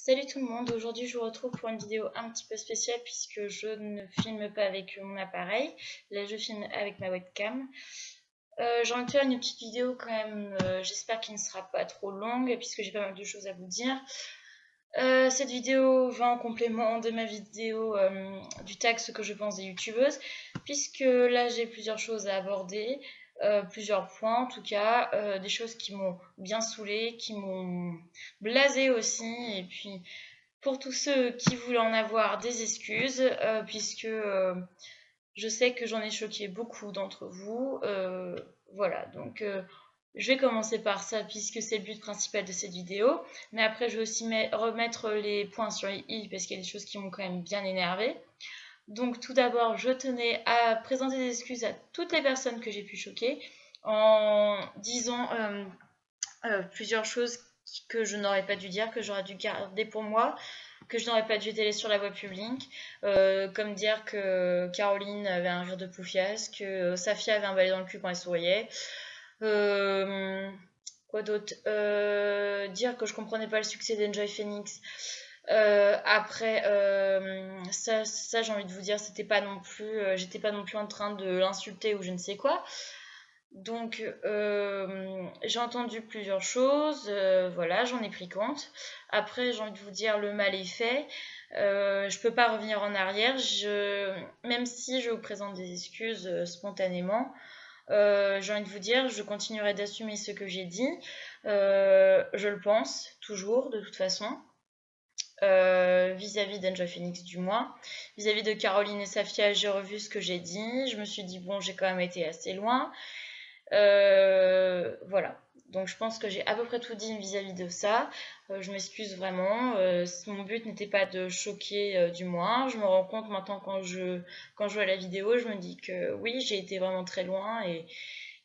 Salut tout le monde, aujourd'hui je vous retrouve pour une vidéo un petit peu spéciale puisque je ne filme pas avec mon appareil, là je filme avec ma webcam. J'ai envie de faire une petite vidéo quand même, j'espère qu'elle ne sera pas trop longue puisque j'ai pas mal de choses à vous dire. Cette vidéo va en complément de ma vidéo du tag ce que je pense des youtubeuses, puisque là j'ai plusieurs choses à aborder, plusieurs points en tout cas, des choses qui m'ont bien saoulée, qui m'ont blasé aussi, et puis pour tous ceux qui voulaient en avoir des excuses, puisque je sais que j'en ai choqué beaucoup d'entre vous. Voilà, donc je vais commencer par ça puisque c'est le but principal de cette vidéo. Mais après, je vais aussi remettre les points sur les i parce qu'il y a des choses qui m'ont quand même bien énervé. Donc tout d'abord, je tenais à présenter des excuses à toutes les personnes que j'ai pu choquer en disant plusieurs choses que je n'aurais pas dû dire, que j'aurais dû garder pour moi, que je n'aurais pas dû étaler sur la voie publique, comme dire que Caroline avait un rire de poufias, que Safia avait un balai dans le cul quand elle souriait. Quoi d'autre, dire que je comprenais pas le succès d'Enjoy Phoenix. Après, ça j'ai envie de vous dire, c'était pas non plus, j'étais pas non plus en train de l'insulter ou je ne sais quoi. Donc, j'ai entendu plusieurs choses, voilà, j'en ai pris compte. Après, j'ai envie de vous dire, le mal est fait. Je peux pas revenir en arrière. Même si je vous présente des excuses spontanément, j'ai envie de vous dire, je continuerai d'assumer ce que j'ai dit. Je le pense, toujours, de toute façon. Vis-à-vis d'Enjoy Phoenix du moins. Vis-à-vis de Caroline et Safia, j'ai revu ce que j'ai dit. Je me suis dit, bon, j'ai quand même été assez loin. Voilà. Donc je pense que j'ai à peu près tout dit vis-à-vis de ça. Je m'excuse vraiment. Mon but n'était pas de choquer du moins. Je me rends compte maintenant quand je vois la vidéo, je me dis que oui, j'ai été vraiment très loin et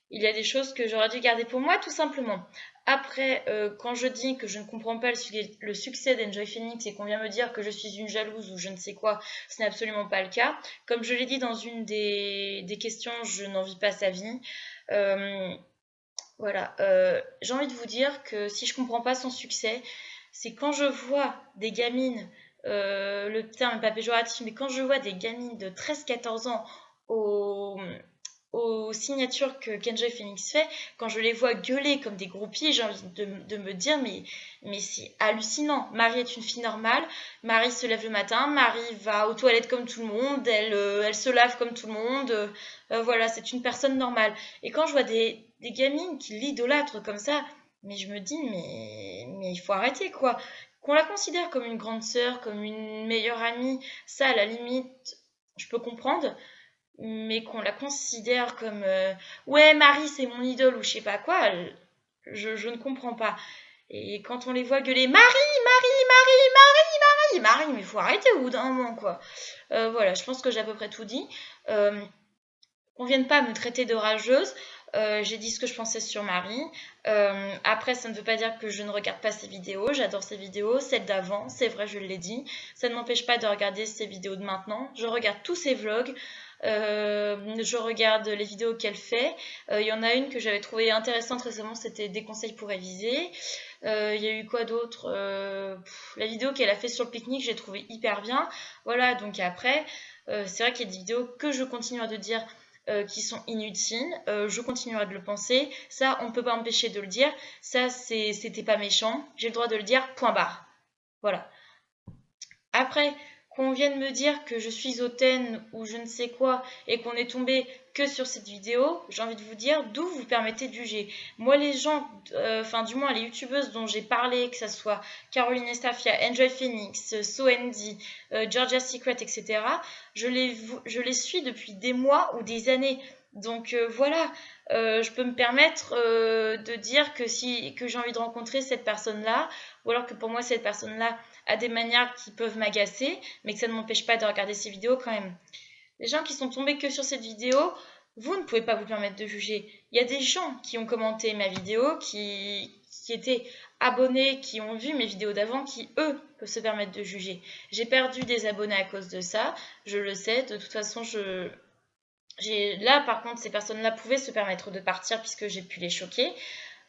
il y a des choses que j'aurais dû garder pour moi tout simplement. Après, quand je dis que je ne comprends pas le succès d'Enjoy Phoenix et qu'on vient me dire que je suis une jalouse ou je ne sais quoi, ce n'est absolument pas le cas. Comme je l'ai dit dans une des questions, je n'envie pas sa vie. Euh, voilà, j'ai envie de vous dire que si je comprends pas son succès, c'est quand je vois des gamines, le terme n'est pas péjoratif, mais quand je vois des gamines de 13-14 ans au, aux signatures que Kenjoy Phoenix fait, quand je les vois gueuler comme des groupies, j'ai envie de me dire mais c'est hallucinant. Marie est une fille normale, Marie se lève le matin, Marie va aux toilettes comme tout le monde, elle se lave comme tout le monde, voilà, c'est une personne normale. Et quand je vois des gamines qui l'idolâtrent comme ça, mais je me dis mais il faut arrêter quoi. Qu'on la considère comme une grande sœur, comme une meilleure amie, ça à la limite, je peux comprendre, mais qu'on la considère comme ouais Marie c'est mon idole ou je sais pas quoi, je ne comprends pas. Et quand on les voit gueuler Marie, mais il faut arrêter au bout d'un moment quoi. Voilà, je pense que j'ai à peu près tout dit. Qu'on vienne pas me traiter de rageuse. J'ai dit ce que je pensais sur Marie. Après, ça ne veut pas dire que je ne regarde pas ses vidéos. J'adore ses vidéos, celles d'avant, c'est vrai, je l'ai dit. Ça ne m'empêche pas de regarder ses vidéos de maintenant. Je regarde tous ses vlogs. Je regarde les vidéos qu'elle fait. Il y en a une que j'avais trouvée intéressante récemment, c'était des conseils pour réviser. Il y a eu quoi d'autre, la vidéo qu'elle a fait sur le pique-nique, j'ai trouvé hyper bien. Voilà, donc après, c'est vrai qu'il y a des vidéos que je continue à te dire qui sont inutiles. Je continuerai de le penser. Ça, on ne peut pas empêcher de le dire. Ça, c'était pas méchant. J'ai le droit de le dire, point barre. Voilà. Après, qu'on vienne me dire que je suis hautaine ou je ne sais quoi et qu'on est tombé que sur cette vidéo, j'ai envie de vous dire d'où vous permettez de juger. Moi, les gens, enfin du moins les youtubeuses dont j'ai parlé, que ce soit Caroline Estafia, Enjoy Phoenix, Soendi, Georgia Secret, etc., je les suis depuis des mois ou des années. Donc voilà, je peux me permettre de dire que j'ai envie de rencontrer cette personne-là, ou alors que pour moi cette personne-là a des manières qui peuvent m'agacer, mais que ça ne m'empêche pas de regarder ces vidéos quand même. Les gens qui sont tombés que sur cette vidéo, vous ne pouvez pas vous permettre de juger. Il y a des gens qui ont commenté ma vidéo, qui étaient abonnés, qui ont vu mes vidéos d'avant, qui eux peuvent se permettre de juger. J'ai perdu des abonnés à cause de ça, je le sais. De toute façon, là par contre, ces personnes-là pouvaient se permettre de partir puisque j'ai pu les choquer.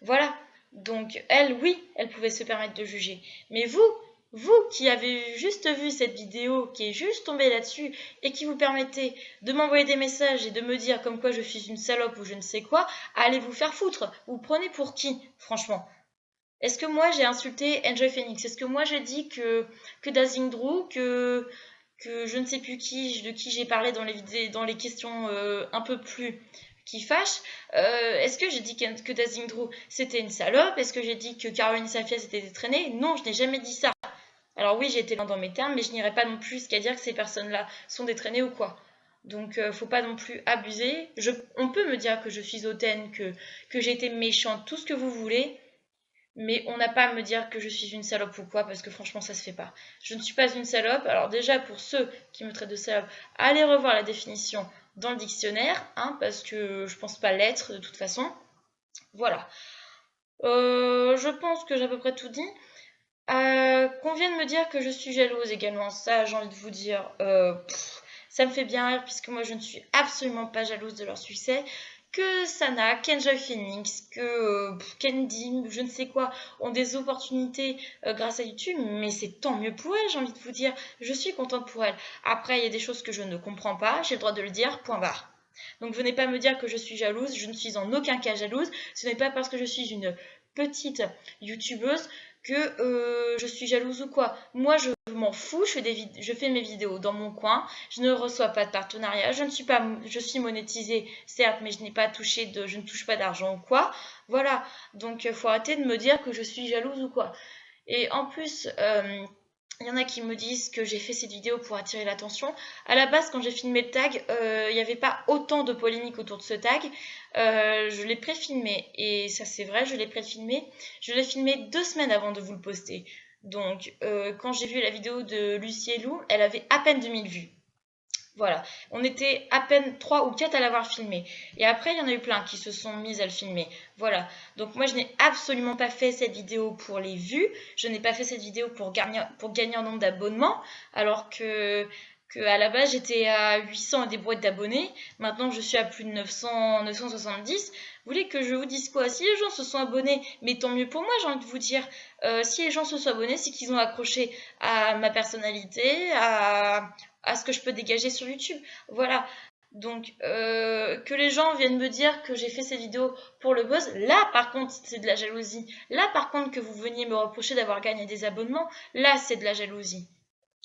Voilà. Donc elles, oui, elles pouvaient se permettre de juger. Mais vous, vous qui avez juste vu cette vidéo, qui est juste tombée là-dessus, et qui vous permettez de m'envoyer des messages et de me dire comme quoi je suis une salope ou je ne sais quoi, allez vous faire foutre. Vous prenez pour qui, franchement? Est-ce que moi j'ai insulté Enjoy Phoenix? Est-ce que moi j'ai dit que Dazing Drew, que je ne sais plus de qui j'ai parlé dans les questions un peu plus qui fâchent? Est-ce que j'ai dit que Dazing Drew c'était une salope? Est-ce que j'ai dit que Caroline Safia c'était détraînée? Non, je n'ai jamais dit ça. Alors oui, j'ai été loin dans mes termes, mais je n'irai pas non plus jusqu'à dire que ces personnes-là sont détraînées ou quoi. Donc, faut pas non plus abuser. On peut me dire que je suis hautaine, que j'ai été méchante, tout ce que vous voulez, mais on n'a pas à me dire que je suis une salope ou quoi, parce que franchement, ça se fait pas. Je ne suis pas une salope. Alors déjà, pour ceux qui me traitent de salope, allez revoir la définition dans le dictionnaire, hein, parce que je pense pas l'être de toute façon. Voilà. Je pense que j'ai à peu près tout dit. Qu'on vienne me dire que je suis jalouse également, ça j'ai envie de vous dire, ça me fait bien rire puisque moi je ne suis absolument pas jalouse de leur succès. Que Sana, qu'Enjoy Phoenix, que Candy, je ne sais quoi, ont des opportunités grâce à YouTube, mais c'est tant mieux pour elles, j'ai envie de vous dire. Je suis contente pour elles. Après, il y a des choses que je ne comprends pas, j'ai le droit de le dire, point barre. Donc venez pas me dire que je suis jalouse, je ne suis en aucun cas jalouse. Ce n'est pas parce que je suis une petite youtubeuse que je suis jalouse ou quoi. Moi, je m'en fous, je fais mes vidéos dans mon coin, je ne reçois pas de partenariat, je suis monétisée, certes, mais je ne touche pas d'argent ou quoi. Voilà, donc faut arrêter de me dire que je suis jalouse ou quoi. Et en plus, il y en a qui me disent que j'ai fait cette vidéo pour attirer l'attention. À la base, quand j'ai filmé le tag, il n'y avait pas autant de polémique autour de ce tag. Je l'ai pré-filmé, et ça c'est vrai, je l'ai pré-filmé. Je l'ai filmé 2 semaines avant de vous le poster. Donc, quand j'ai vu la vidéo de Lucie et Lou, elle avait à peine 2000 vues. Voilà, on était à peine 3 ou 4 à l'avoir filmé. Et après, il y en a eu plein qui se sont mises à le filmer. Voilà, donc moi je n'ai absolument pas fait cette vidéo pour les vues. Je n'ai pas fait cette vidéo pour gagner un nombre d'abonnements. Alors que à la base j'étais à 800 et des boîtes d'abonnés. Maintenant je suis à plus de 970. Vous voulez que je vous dise quoi? Si les gens se sont abonnés, mais tant mieux pour moi, j'ai envie de vous dire. Si les gens se sont abonnés, c'est qu'ils ont accroché à ma personnalité, à ce que je peux dégager sur YouTube. Voilà. Donc, que les gens viennent me dire que j'ai fait ces vidéos pour le buzz, là par contre c'est de la jalousie. Là par contre que vous veniez me reprocher d'avoir gagné des abonnements, là c'est de la jalousie.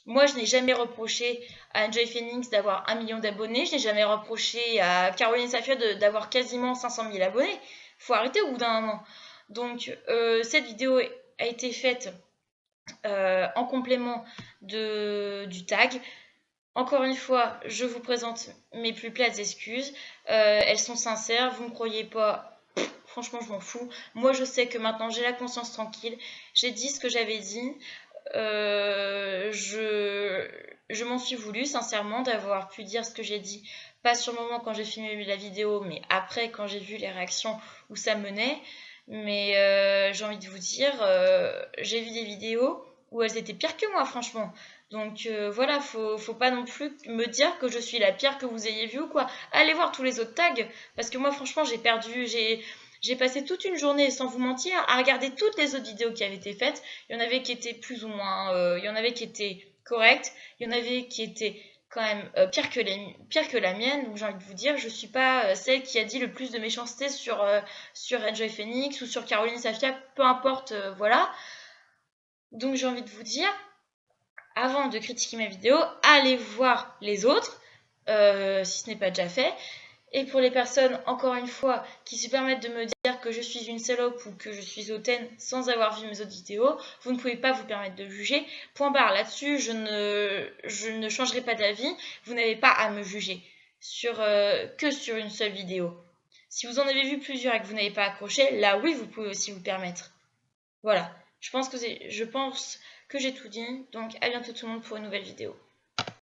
Moi je n'ai jamais reproché à Enjoy Phoenix d'avoir 1 million d'abonnés, je n'ai jamais reproché à Caroline Safia d'avoir quasiment 500 000 abonnés. Faut arrêter au bout d'un moment. Donc cette vidéo a été faite en complément du tag. Encore une fois, je vous présente mes plus plates excuses. Elles sont sincères, vous ne me croyez pas, franchement je m'en fous. Moi je sais que maintenant j'ai la conscience tranquille. J'ai dit ce que j'avais dit. Je m'en suis voulu sincèrement d'avoir pu dire ce que j'ai dit. Pas sur le moment quand j'ai filmé la vidéo, mais après quand j'ai vu les réactions où ça menait. Mais j'ai envie de vous dire, j'ai vu des vidéos où elles étaient pires que moi, franchement. Donc voilà, faut pas non plus me dire que je suis la pire que vous ayez vue ou quoi. Allez voir tous les autres tags, parce que moi franchement j'ai passé toute une journée, sans vous mentir, à regarder toutes les autres vidéos qui avaient été faites. Il y en avait qui étaient plus ou moins, il y en avait qui étaient correctes, il y en avait qui étaient quand même pire que la mienne. Donc j'ai envie de vous dire, je suis pas celle qui a dit le plus de méchanceté sur Enjoy Phoenix ou sur Caroline Safia, peu importe, voilà. Donc j'ai envie de vous dire, avant de critiquer ma vidéo, allez voir les autres, si ce n'est pas déjà fait. Et pour les personnes, encore une fois, qui se permettent de me dire que je suis une salope ou que je suis hautaine sans avoir vu mes autres vidéos, vous ne pouvez pas vous permettre de juger. Point barre, là-dessus, je ne changerai pas d'avis. Vous n'avez pas à me juger que sur une seule vidéo. Si vous en avez vu plusieurs et que vous n'avez pas accroché, là oui, vous pouvez aussi vous permettre. Voilà, je pense que j'ai tout dit. Donc à bientôt tout le monde pour une nouvelle vidéo.